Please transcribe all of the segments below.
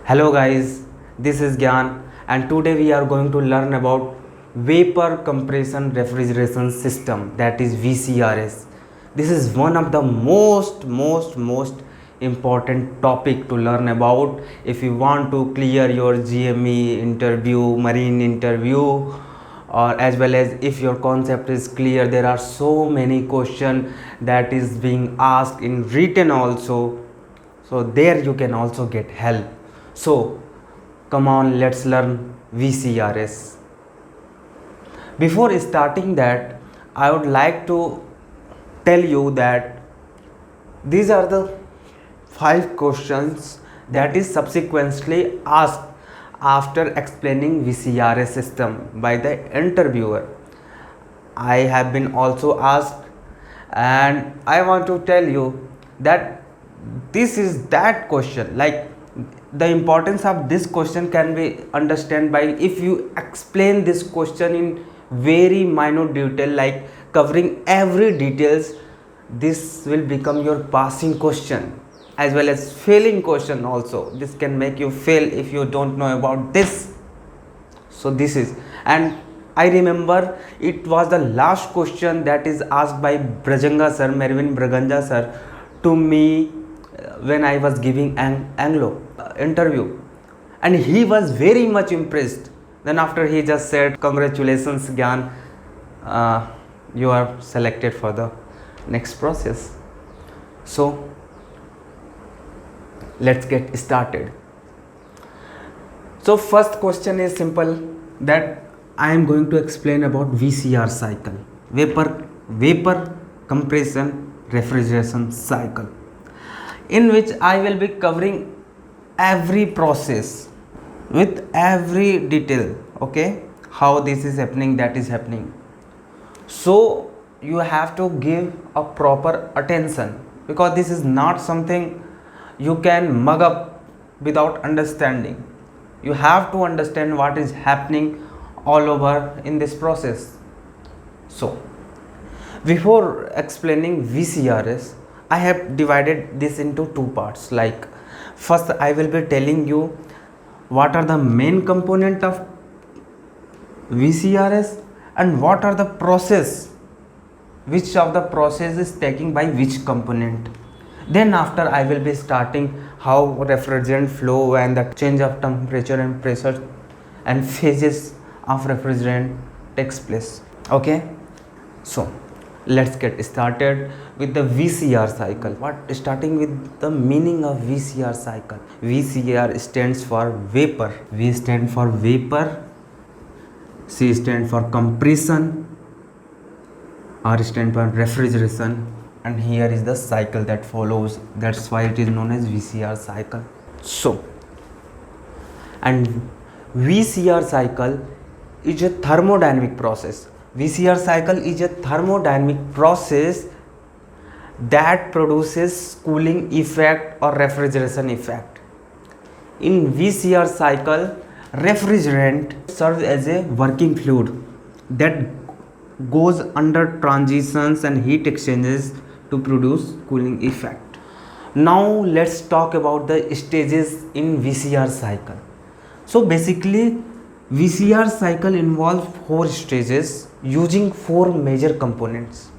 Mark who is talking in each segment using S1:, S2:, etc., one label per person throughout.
S1: Hello guys, this is Gyan and today we are going to learn about vapor compression refrigeration system, that is VCRS. This is one of the most important topic to learn about if you want to clear your GME interview, marine interview, or as well as if your concept is clear. There are so many questions that is being asked in written also, so there you can also get help. So come on, let's learn VCRS. Before starting that, I would like to tell you that these are the 5 questions that is subsequently asked after explaining VCRS system by the interviewer. I have been also asked, and I want to tell you that this is that question. Like, the importance of this question can be understood by if you explain this question in very minute detail, like covering every details. This will become your passing question as well as failing question also. This can make you fail if you don't know about this. So this is, and I remember it was the last question that is asked by Brajanga sir, Mervin Braganja sir, to me when I was giving an Anglo interview, and he was very much impressed. Then after he just said, "Congratulations, Gyan, you are selected for the next process." So let's get started. So first question is simple, that I am going to explain about VCR cycle, vapor compression refrigeration cycle, in which I will be covering every process with every detail. Okay, how this is happening, that is happening. So you have to give a proper attention, because this is not something you can mug up without understanding. You have to understand what is happening all over in this process. So before explaining VCRS, I have divided this into 2 parts. Like, first I will be telling you what are the main component of VCRS and what are the process, which of the process is taken by which component. Then after I will be starting how refrigerant flow and the change of temperature and pressure and phases of refrigerant takes place. Okay, so let's get started with the VCR cycle. Starting with the meaning of VCR cycle. VCR stands for vapor. V stand for vapor, C stand for compression, R stand for refrigeration, and here is the cycle that follows. That's why it is known as VCR cycle. So, and VCR cycle is a thermodynamic process. VCR cycle is a thermodynamic process that produces cooling effect or refrigeration effect. In VCR cycle, refrigerant serves as a working fluid that goes under transitions and heat exchanges to produce cooling effect. Now let's talk about the stages in VCR cycle. So basically, VCR cycle involves 4 stages using 4 major components.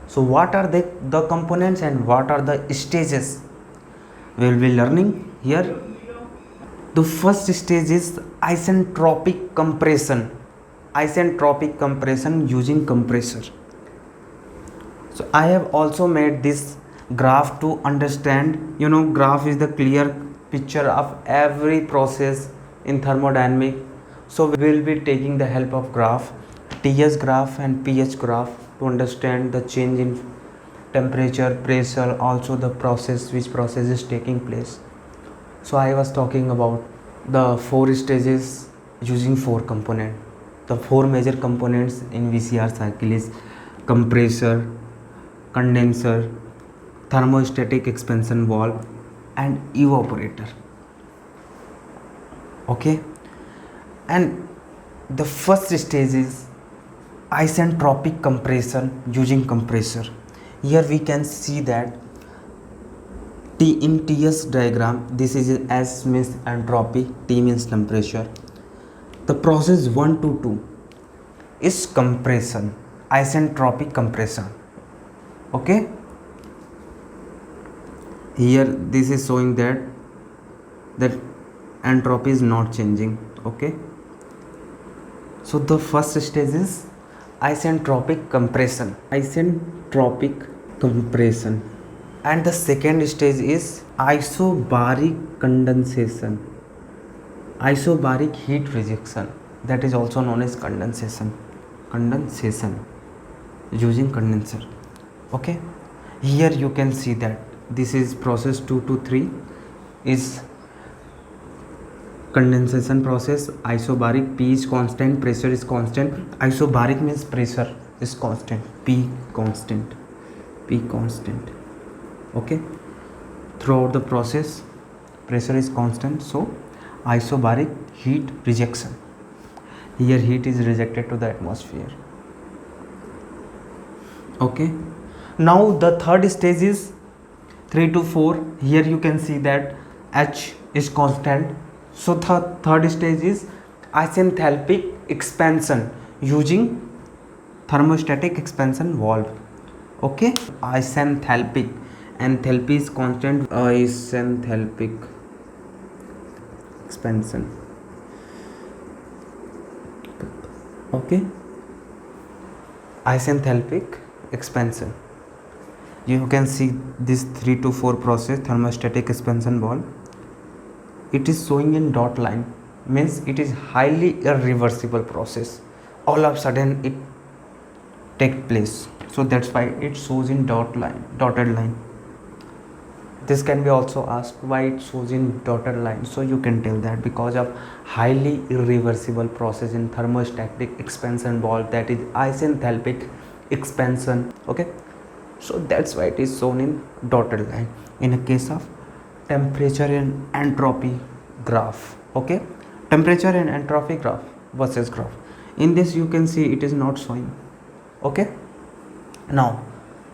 S1: So what are the components and what are the stages? We will be learning here. The first stage is isentropic compression. Isentropic compression using compressor. So I have also made this graph to understand. Graph is the clear picture of every process in thermodynamic. So we will be taking the help of graph, TS graph and pH graph, to understand the change in temperature, pressure, also the process, which process is taking place. So I was talking about the 4 stages using 4 components. The 4 major components in VCR cycle is compressor, condenser, thermostatic expansion valve, and evaporator. Okay, and the first stage is isentropic compression using compressor. Here we can see that T in TS diagram, this is S means entropy, T means temperature. The process 1 to 2 is compression, isentropic compression. Okay, here this is showing that entropy is not changing. Okay, so the first stage is isentropic compression, and the second stage is isobaric condensation, isobaric heat rejection, that is also known as condensation using condenser. Okay, here you can see that this is process 2 to 3 is condensation process. Isobaric, P is constant, pressure is constant. Isobaric means pressure is constant, P constant. Okay, throughout the process pressure is constant, so isobaric heat rejection, here heat is rejected to the atmosphere. Okay, now the third stage is 3 to 4. Here you can see that H is constant, so the third stage is isenthalpic expansion using thermostatic expansion valve. Okay, isenthalpic, enthalpy is constant, isenthalpic expansion. Okay, isenthalpic expansion, you can see this 3 to 4 process, thermostatic expansion valve, it is showing in dot line, means it is highly irreversible process, all of a sudden it take place, so that's why it shows in dotted line. This can be also asked why it shows in dotted line, so you can tell that because of highly irreversible process in thermostatic expansion valve, that is isenthalpic expansion. Okay, so that's why it is shown in dotted line. In a case of temperature and entropy graph, okay, temperature and entropy graph versus graph, in this you can see it is not showing. Okay, now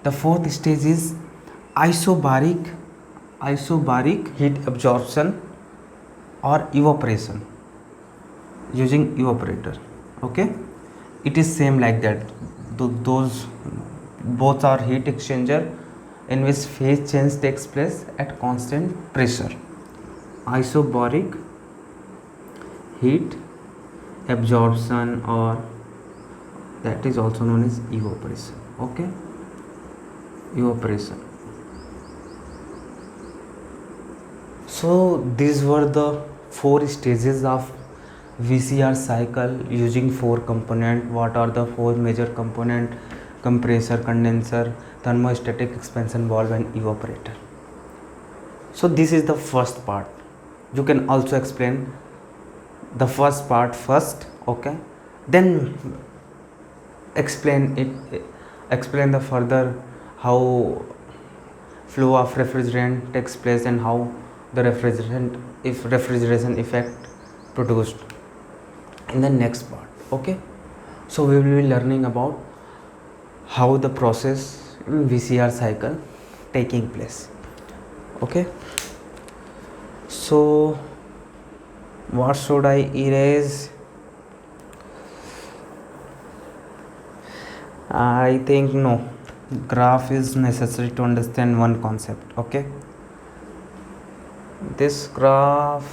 S1: the fourth stage is isobaric heat absorption or evaporation using evaporator. Okay, it is same like that. Those both are heat exchanger in which phase change takes place at constant pressure. Isobaric heat absorption, or that is also known as evaporation. Okay, evaporation. So these were the 4 stages of VCR cycle using 4 component. What are the 4 major component? Compressor, condenser, thermostatic expansion valve and evaporator. So this is the first part. You can also explain the first part first, okay, then explain the further how flow of refrigerant takes place and how the refrigeration effect produced in the next part. Okay, so we will be learning about how the process in VCR cycle taking place. Okay, so what should I erase? I think no, graph is necessary to understand one concept. Okay, this graph,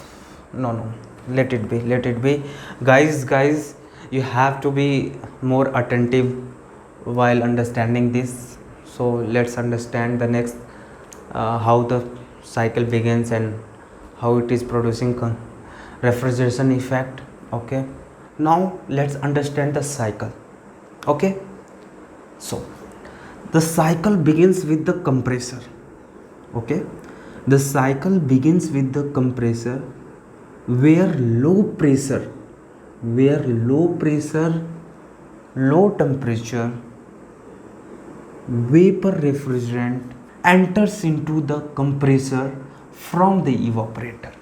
S1: no, let it be. Guys, you have to be more attentive while understanding this. So let's understand the next how the cycle begins and how it is producing refrigeration effect. Okay, now let's understand the cycle. Okay, so the cycle begins with the compressor. Okay, the cycle begins with the compressor where low pressure, low temperature vapor refrigerant enters into the compressor from the evaporator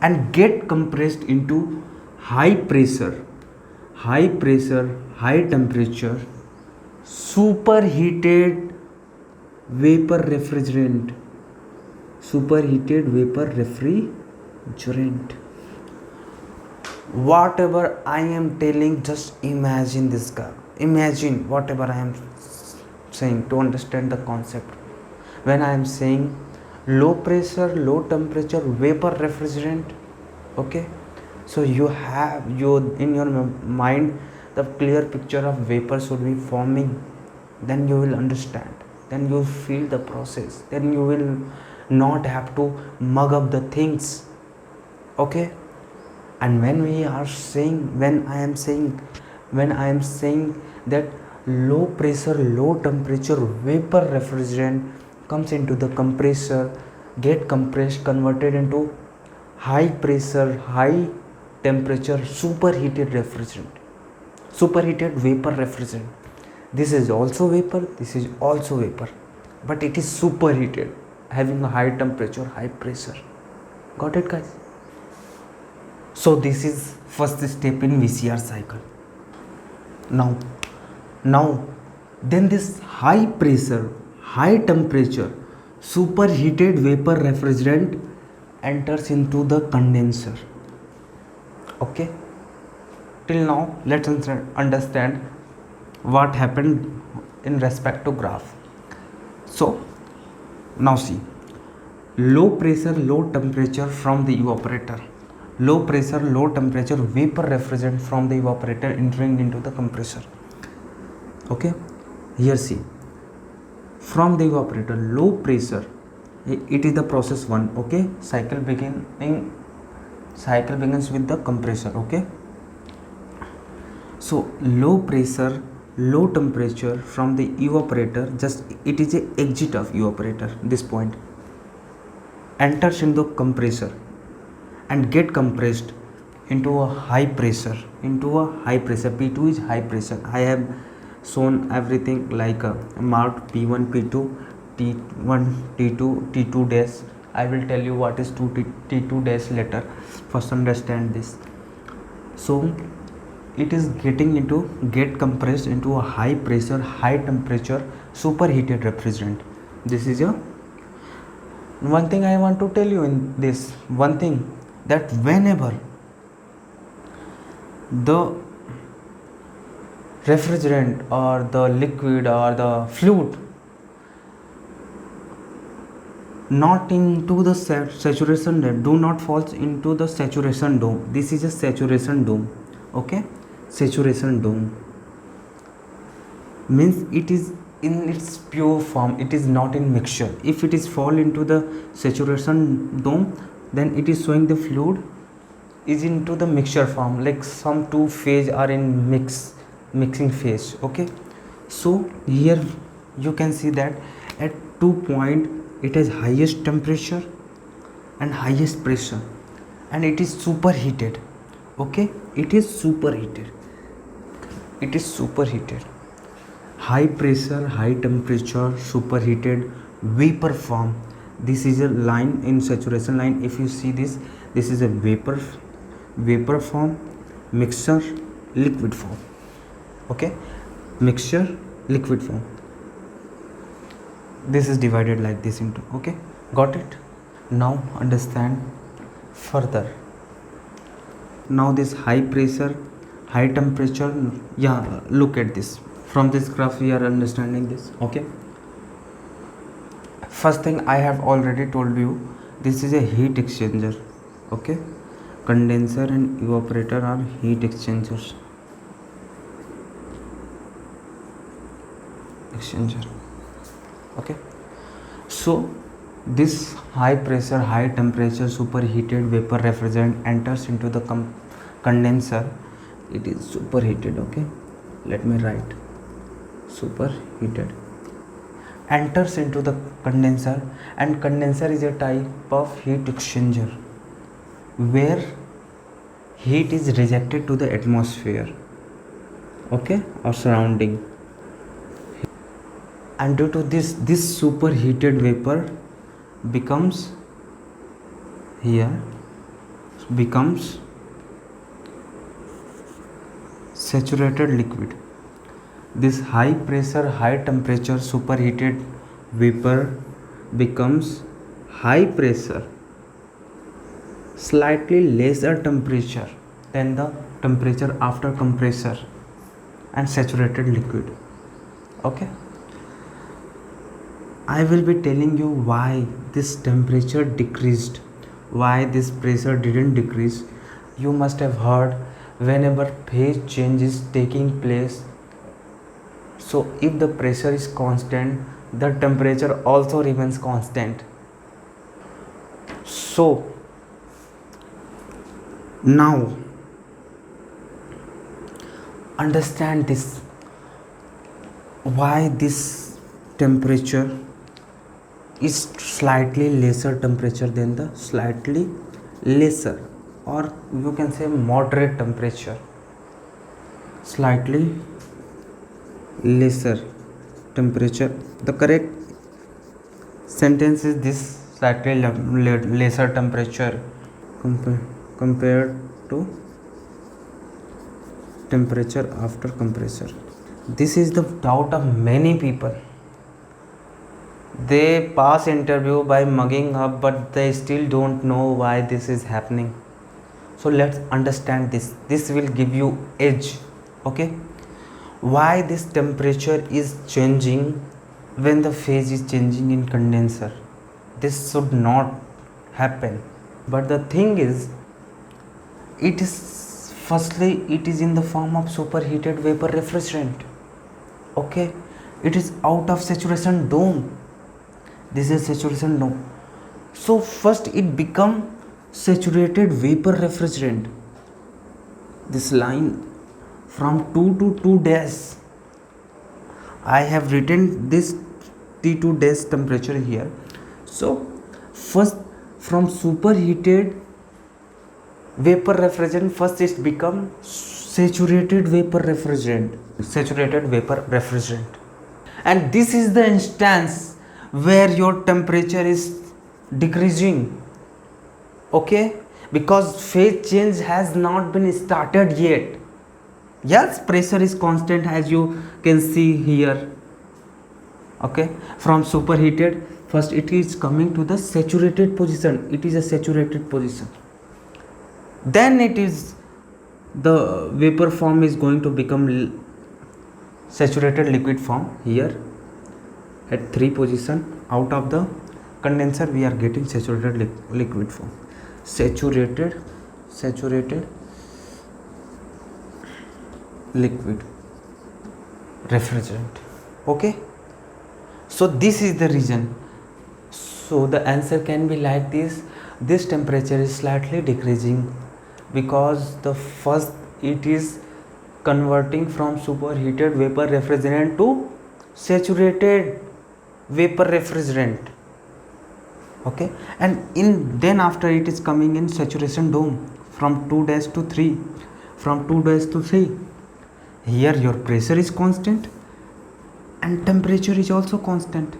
S1: and get compressed into high pressure, high temperature, superheated vapor refrigerant superheated vapor refrigerant. Whatever I am telling, just imagine this guy. Imagine whatever I am saying to understand the concept. When I am saying low pressure, low temperature vapor refrigerant, okay, so you have in your mind the clear picture of vapor should be forming. Then you will understand, then you feel the process, then you will not have to mug up the things, okay. And when I am saying that low pressure, low temperature vapor refrigerant comes into the compressor, get compressed, converted into high pressure, high temperature superheated refrigerant, superheated vapor refrigerant. This is also vapor, this is also vapor, but it is superheated, having a high temperature, high pressure. Got it, guys? So this is first step in VCR cycle. Now then this high pressure, high temperature superheated vapor refrigerant enters into the condenser. Okay, till now let's understand what happened in respect to graph. So now see, low pressure, low temperature from the evaporator, low pressure, low temperature vapor refrigerant from the evaporator entering into the compressor. Okay, here see, from the evaporator, low pressure, it is the process 1. okay, cycle begins with the compressor. Okay, so low pressure, low temperature from the evaporator, just it is a exit of evaporator, this point enters into the compressor and get compressed into a high pressure, P2 is high pressure. I have shown everything like marked P1, P2, T1, T2, T2 dash. I will tell you what is T2 dash later. First understand this. So it is get compressed into a high pressure, high temperature superheated refrigerant. This is your one thing I want to tell you in this one thing, that whenever the refrigerant or the liquid or the fluid not into the saturation dome, do not falls into the saturation dome. This is a saturation dome. Okay, saturation dome means it is in its pure form, it is not in mixture. If it is fall into the saturation dome, then it is showing the fluid is into the mixture form, like some two phase are in mixing phase. Okay, so here you can see that at 2 point it has highest temperature and highest pressure, and it is superheated. Okay, it is superheated, high pressure, high temperature superheated vapor form. This is a line in saturation line. If you see this is a vapor form, mixture, liquid form. Okay, mixture, liquid form. This is divided like this into. Okay, got it? Now understand further. Now this high pressure, high temperature, yeah, look at this. From this graph we are understanding this. Okay, first thing I have already told you, this is a heat exchanger. Okay, condenser and evaporator are heat exchanger. Okay, so this high pressure, high temperature superheated vapor refrigerant enters into the condenser. It is superheated. Okay, let me write superheated, enters into the condenser, and condenser is a type of heat exchanger where heat is rejected to the atmosphere, okay, or surrounding, and due to this superheated vapor becomes saturated liquid. This high pressure, high temperature superheated vapor becomes high pressure, slightly lesser temperature than the temperature after compressor, and saturated liquid. Okay, I will be telling you why this temperature decreased, why this pressure didn't decrease. You must have heard, whenever phase change is taking place, so if the pressure is constant, the temperature also remains constant. So now understand this, why this temperature is slightly lesser temperature than the slightly lesser, or you can say moderate temperature, slightly lesser temperature. The correct sentence is this: slightly lesser temperature compared to temperature after compressor. This is the doubt of many people. They pass interview by mugging up, but they still don't know why this is happening. So let's understand this. This will give you edge. Okay, why this temperature is changing when the phase is changing in condenser? This should not happen, but the thing is, it is firstly it is in the form of superheated vapor refrigerant. Okay, it is out of saturation dome. This is saturation dome. So first it become saturated vapor refrigerant. This line from 2 to 2 dash, I have written this T2 dash temperature here. So first, from superheated vapor refrigerant, first it become saturated vapor refrigerant, and this is the instance where your temperature is decreasing. Okay, because phase change has not been started yet. Yes, pressure is constant, as you can see here. Okay, from superheated, first it is coming to the saturated position. It is a saturated position, then it is the vapor form is going to become saturated liquid form. Here at 3 position out of the condenser, we are getting saturated liquid form, saturated liquid refrigerant. Okay, so this is the reason. So the answer can be like this: this temperature is slightly decreasing because the first it is converting from superheated vapor refrigerant to saturated vapor refrigerant. Okay, and then after it is coming in saturation dome from 2 dash to 3, from 2 dash to 3. Here your pressure is constant and temperature is also constant.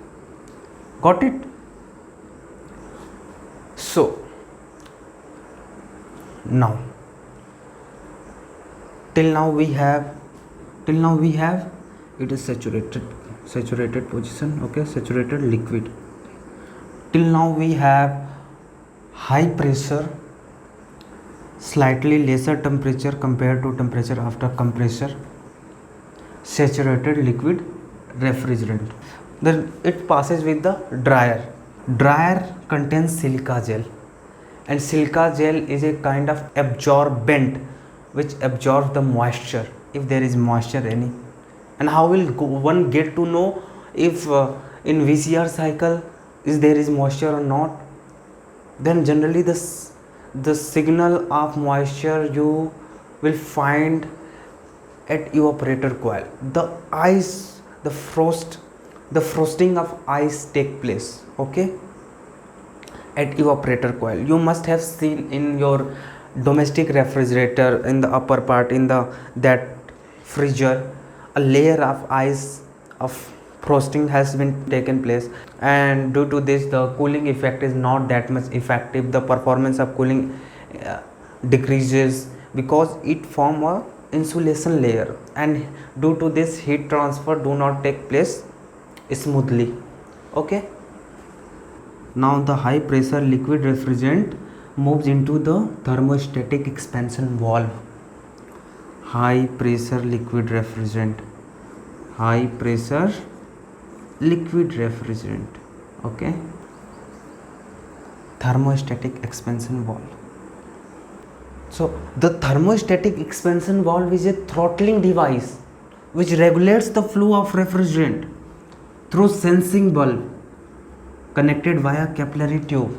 S1: Got it? So now till now we have it is saturated position. Okay, saturated liquid. Till now we have high pressure, slightly lesser temperature compared to temperature after compressor, saturated liquid refrigerant. Then it passes with the dryer. Dryer contains silica gel, and silica gel is a kind of absorbent which absorbs the moisture if there is moisture any. And how will one get to know if in VCR cycle is there is moisture or not? Then generally the signal of moisture you will find at evaporator coil. The ice, the frosting of ice take place. Okay, at evaporator coil. You must have seen in your domestic refrigerator, in the upper part, in the that freezer, a layer of ice of frosting has been taken place, and due to this the cooling effect is not that much effective. The performance of cooling decreases because it form a insulation layer, and due to this heat transfer do not take place smoothly. Okay, Now the high pressure liquid refrigerant moves into the thermostatic expansion valve. High pressure liquid refrigerant, high pressure liquid refrigerant, okay, thermostatic expansion valve. So the thermostatic expansion valve is a throttling device which regulates the flow of refrigerant through sensing bulb connected via capillary tube.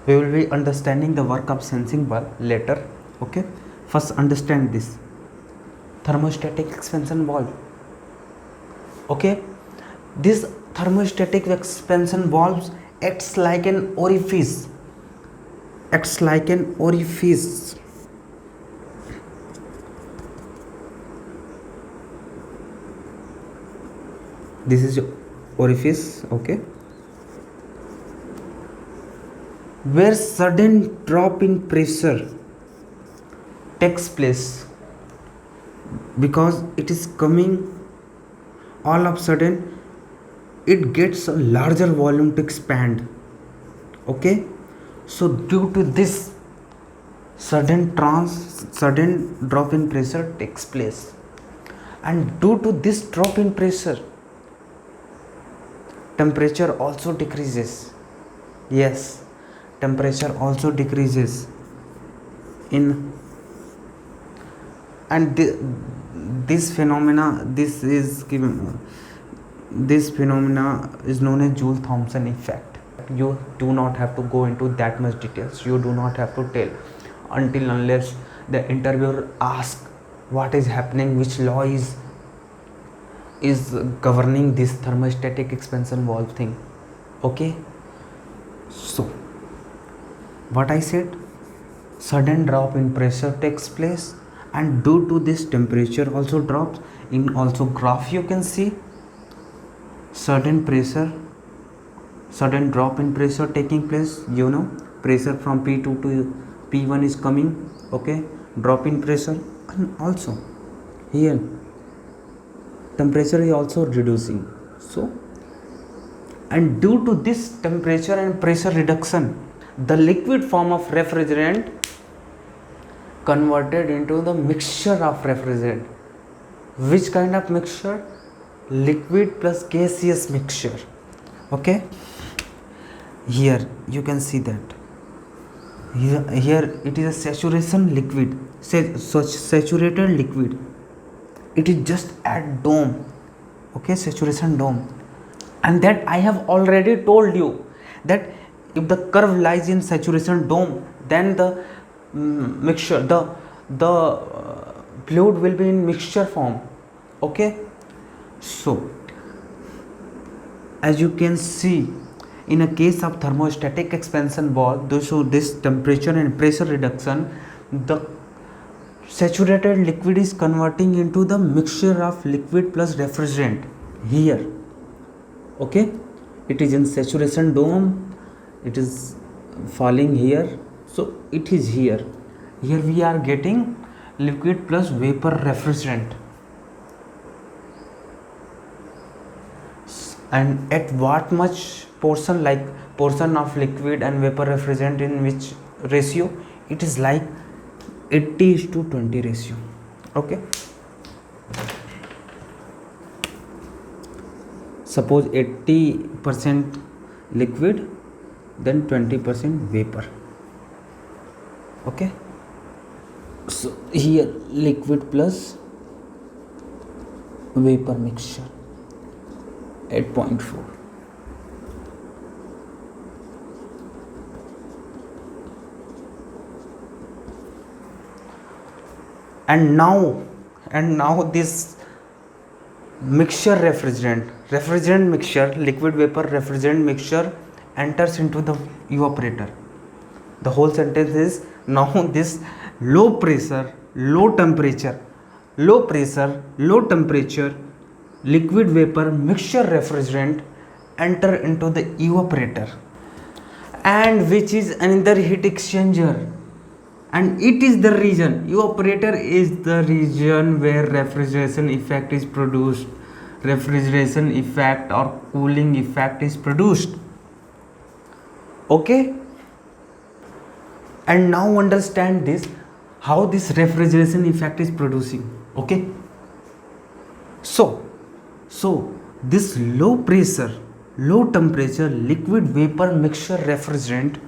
S1: We will be understanding the work of sensing bulb later, okay. First understand this thermostatic expansion valve, okay. This thermostatic expansion valve acts like an orifice, acts like an orifice this is orifice, okay, where sudden drop in pressure takes place because it is coming all of a sudden, it gets a larger volume to expand, okay. So due to this sudden drop in pressure takes place, and due to this drop in pressure temperature also decreases. Yes, temperature also decreases in, and this phenomena is known as Joule-Thomson effect. You do not have to go into that much details, you do not have to tell until unless the interviewer asks what is happening, which law is governing this thermostatic expansion valve thing, okay. So what I said, sudden drop in pressure takes place, and due to this temperature also drops. In also graph you can see sudden drop in pressure taking place, you know, pressure from P2 to P1 is coming, okay, drop in pressure, and also here temperature is also reducing. So, and due to this temperature and pressure reduction, the liquid form of refrigerant converted into the mixture of refrigerant. Which kind of mixture? Liquid plus gaseous mixture, okay. Here you can see that here it is a saturation liquid, saturated liquid, it is just at dome, okay, saturation dome. And that I have already told you that if the curve lies in saturation dome, then the mixture, the fluid will be in mixture form, okay. So as you can see, in a case of thermostatic expansion valve, this temperature and pressure reduction, the saturated liquid is converting into the mixture of liquid plus refrigerant here, okay. It is in saturation dome, it is falling here, so it is here we are getting liquid plus vapor refrigerant. And at what much portion, like portion of liquid and vapor refrigerant in which ratio? It is like 80:20 ratio, okay. Suppose 80% liquid, then 20% vapor, okay. So here liquid plus vapor mixture 8.4. And now this mixture refrigerant mixture, liquid vapor refrigerant mixture enters into the evaporator. The whole sentence is, now this low pressure, low temperature liquid vapor mixture refrigerant enter into the evaporator, and which is another heat exchanger, and it is the region, evaporator is the region where refrigeration effect is produced, refrigeration effect or cooling effect is produced, Okay, and now understand this, how this refrigeration effect is producing. Okay, so this low pressure, low temperature liquid vapor mixture refrigerant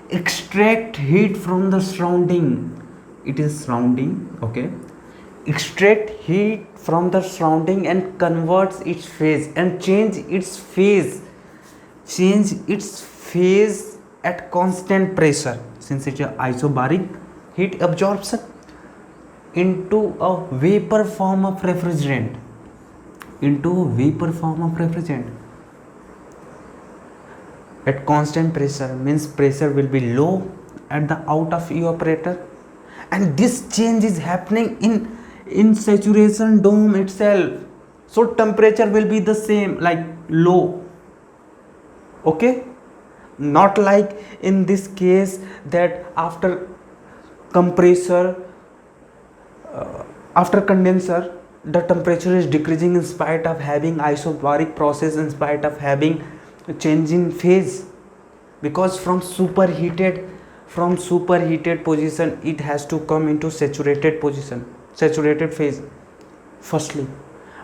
S1: extract heat from the surrounding, it is surrounding, okay, extract heat from the surrounding and converts its phase and change its phase at constant pressure, since it is isobaric heat absorption, into a vapor form of refrigerant, at constant pressure, means pressure will be low at the out of evaporator, and this change is happening in saturation dome itself, so temperature will be the same, like low. Okay, not like in this case that after compressor, after condenser, the temperature is decreasing in spite of having isobaric process, in spite of having a change in phase, because from superheated position it has to come into saturated phase firstly.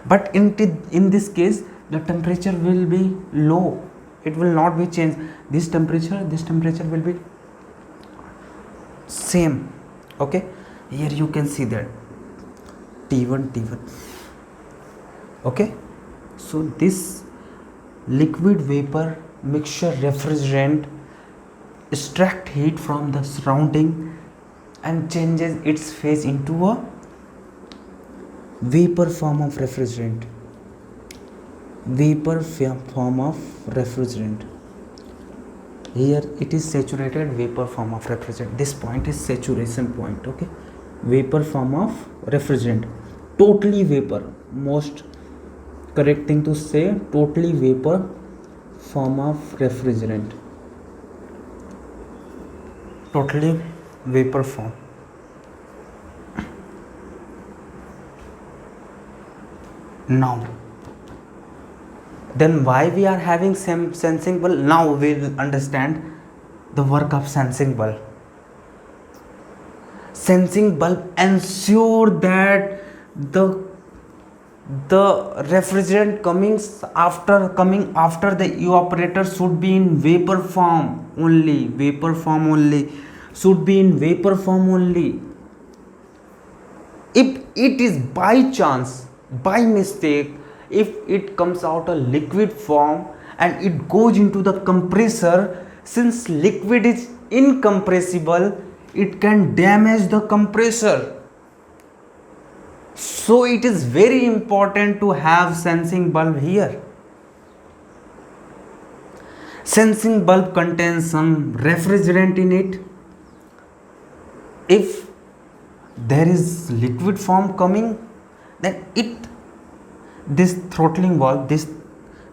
S1: But in this case the temperature will be low, it will not be changed, this temperature will be same. Okay, here you can see that T1. Okay, so this liquid vapor mixture refrigerant extract heat from the surrounding and changes its phase into a vapor form of refrigerant. Here it is saturated vapor form of refrigerant, this point is saturation point. Okay, vapor form of refrigerant, totally vapor, most correct thing to say, totally vapor form of refrigerant, totally vapor form. Now then why we are having sensing bulb? Now we will understand the work of sensing bulb. Sensing bulb ensure that the refrigerant coming after the evaporator should be in vapor form only, should be in vapor form only. If it is by chance, by mistake, if it comes out a liquid form and it goes into the compressor, since liquid is incompressible, it can damage the compressor. So it is very important to have sensing bulb here. Sensing bulb contains some refrigerant in it. If there is liquid form coming, then this throttling valve, this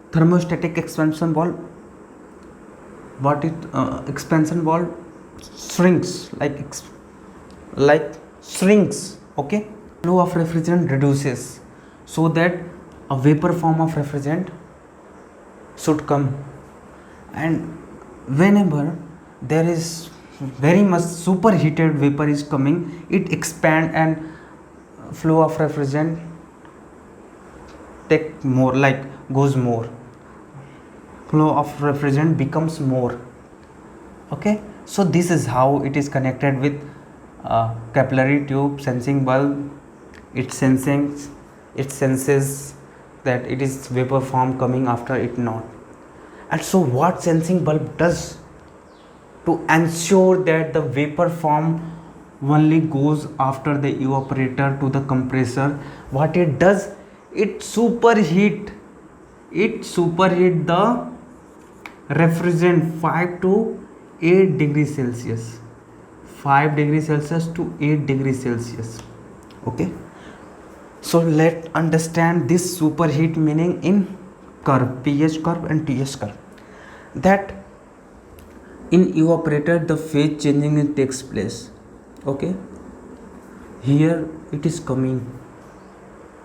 S1: thermostatic expansion valve, expansion valve shrinks, like shrinks. Okay, flow of refrigerant reduces, so that a vapor form of refrigerant should come, and whenever there is very much superheated vapor is coming, it expand and flow of refrigerant take more, like goes more, flow of refrigerant becomes more. Okay, so this is how it is connected with capillary tube sensing bulb. It senses that it is vapor form coming after it not. And so what sensing bulb does to ensure that the vapor form only goes after the evaporator to the compressor, what it does, it superheat the refrigerant 5 to 8 degrees Celsius, 5 degrees Celsius to 8 degrees Celsius. Okay, so let's understand this superheat meaning in curve, pH curve and TS curve. That in evaporator the phase changing takes place. Okay, here it is coming.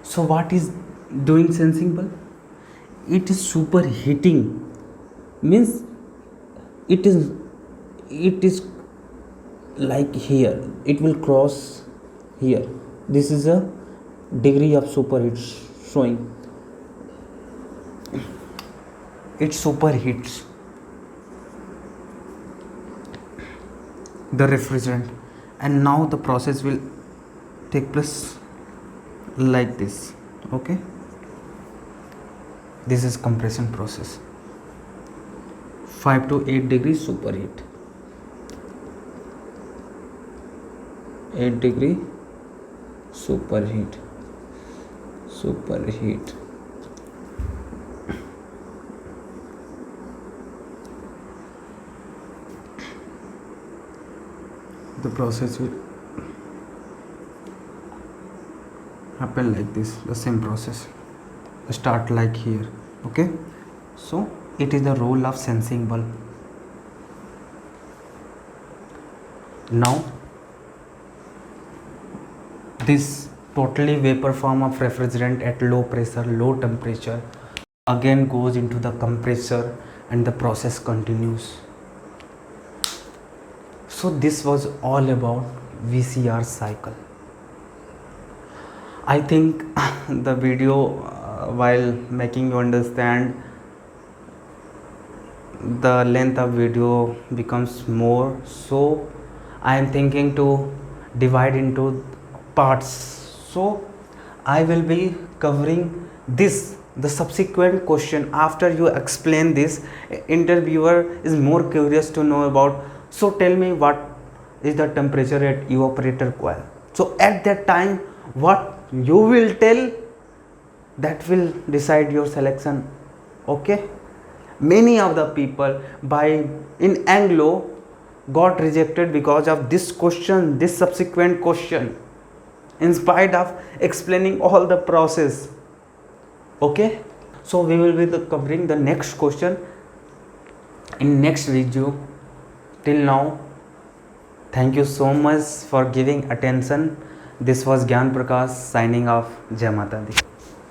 S1: So what is doing sensing bulb? it is superheating, means it is like here, it will cross here. This is a degree of superheat showing. It superheats the refrigerant, and now the process will take place like this. Okay, this is compression process. 5 to 8 degrees superheat, 8 degree superheat. The process will happen like this, the same process start like here. Okay, so it is the role of sensing bulb. Now this totally vapor form of refrigerant at low pressure, low temperature again goes into the compressor and the process continues. So this was all about VCR cycle. I think the video while making you understand, the length of video becomes more, so I am thinking to divide into parts. So I will be covering this, the subsequent question after you explain this. Interviewer is more curious to know about, so tell me what is the temperature at evaporator coil. So at that time what you will tell, that will decide your selection. Okay, many of the people in Anglo got rejected because of this question, this subsequent question, in spite of explaining all the process. Okay, so we will be covering the next question in next video. Till now, thank you so much for giving attention. This was Gyan Prakash signing off. Jai Mata Di.